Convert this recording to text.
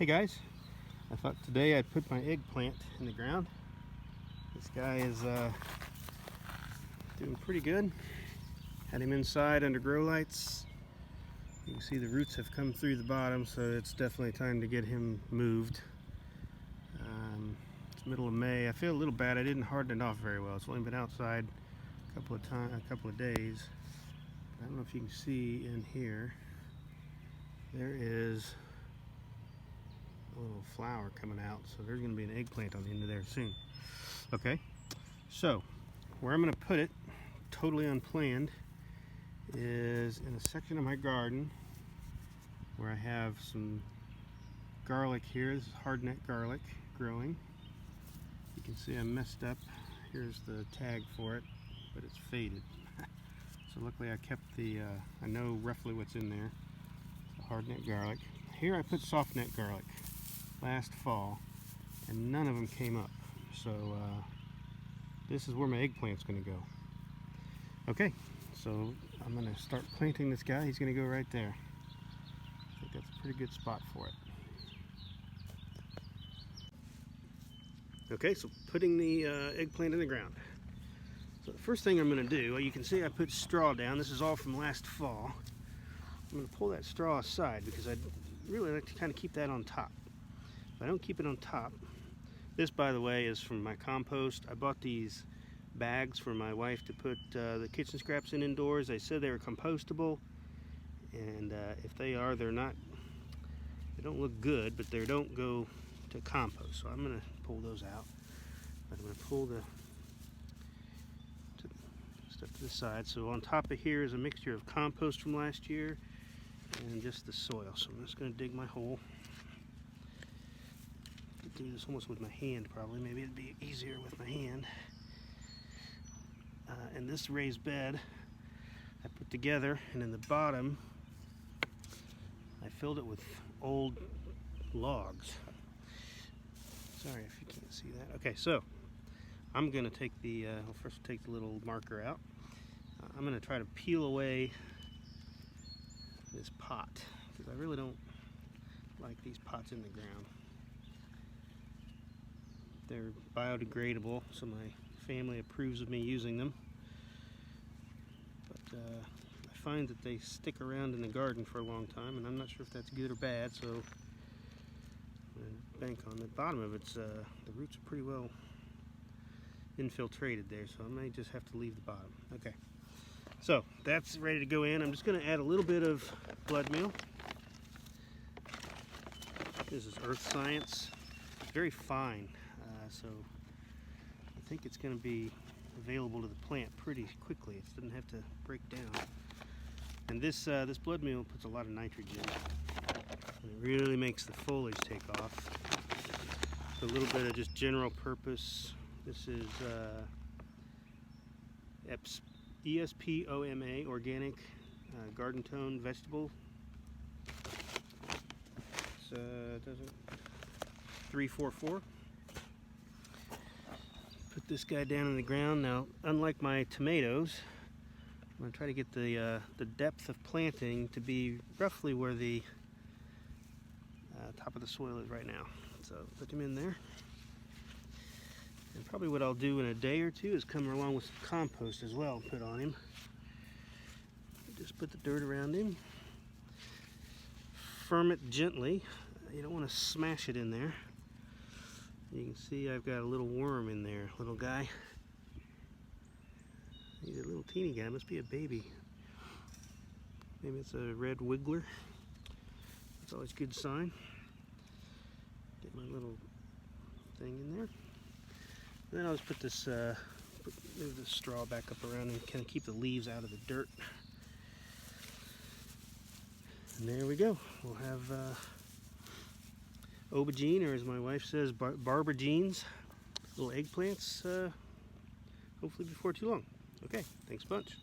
Hey guys, I thought today I'd put my eggplant in the ground. This guy is doing pretty good. Had him inside under grow lights. You can see the roots have come through the bottom, so it's definitely time to get him moved. It's middle of May. I feel a little bad. I didn't harden it off very well. It's only been outside a couple of days. I don't know if you can see in here. There is a little flower coming out, so there's going to be an eggplant on the end of there soon. Okay, so where I'm going to put it, totally unplanned, is in a section of my garden where I have some garlic here. This is hardneck garlic growing. You can see I messed up. Here's the tag for it, but it's faded. So luckily I kept the, I know roughly what's in there. It's hardneck garlic. Here I put softneck garlic last fall, and none of them came up. So this is where my eggplant's going to go. Okay, so I'm going to start planting this guy. He's going to go right there. I think that's a pretty good spot for it. Okay, so putting the eggplant in the ground. So the first thing I'm going to do, well, you can see I put straw down. This is all from last fall. I'm going to pull that straw aside because I'd really like to kind of keep that on top. If I don't keep it on top, this, by the way, is from my compost. I bought these bags for my wife to put the kitchen scraps in indoors. They said they were compostable, and if they are, they're not. They don't look good, but they don't go to compost. So I'm going to pull those out. But I'm going to pull the stuff to the side. So on top of here is a mixture of compost from last year and just the soil. So I'm just going to dig my hole. I could do this almost with my hand, probably. Maybe it'd be easier with my hand. And this raised bed I put together, and in the bottom I filled it with old logs. Sorry if you can't see that. Okay, so I'm going to take the, I'll first take the little marker out. I'm going to try to peel away this pot, because I really don't like these pots in the ground. They're biodegradable, so my family approves of me using them. But I find that they stick around in the garden for a long time, and I'm not sure if that's good or bad, so I'm going to bank on the bottom of it. The roots are pretty well infiltrated there, so I may just have to leave the bottom. Okay, so that's ready to go in. I'm just going to add a little bit of blood meal. This is Earth Science. It's very fine, so I think it's going to be available to the plant pretty quickly. It doesn't have to break down. And this blood meal puts a lot of nitrogen, and it really makes the foliage take off. So a little bit of just general purpose. This is ESPOMA, organic garden tone vegetable. It's 344. Put this guy down in the ground. Now, unlike my tomatoes, I'm going to try to get the depth of planting to be roughly where the top of the soil is right now. So put him in there. And probably what I'll do in a day or two is come along with some compost as well and put on him. Just put the dirt around him. Firm it gently. You don't want to smash it in there. You can see I've got a little worm in there, little guy. He's a little teeny guy, must be a baby. Maybe it's a red wiggler. That's always a good sign. Get my little thing in there. And then I'll just put this, move this straw back up around and kind of keep the leaves out of the dirt. And there we go. We'll have aubergine, or as my wife says, barber jeans, little eggplants, hopefully before too long. Okay, thanks a bunch.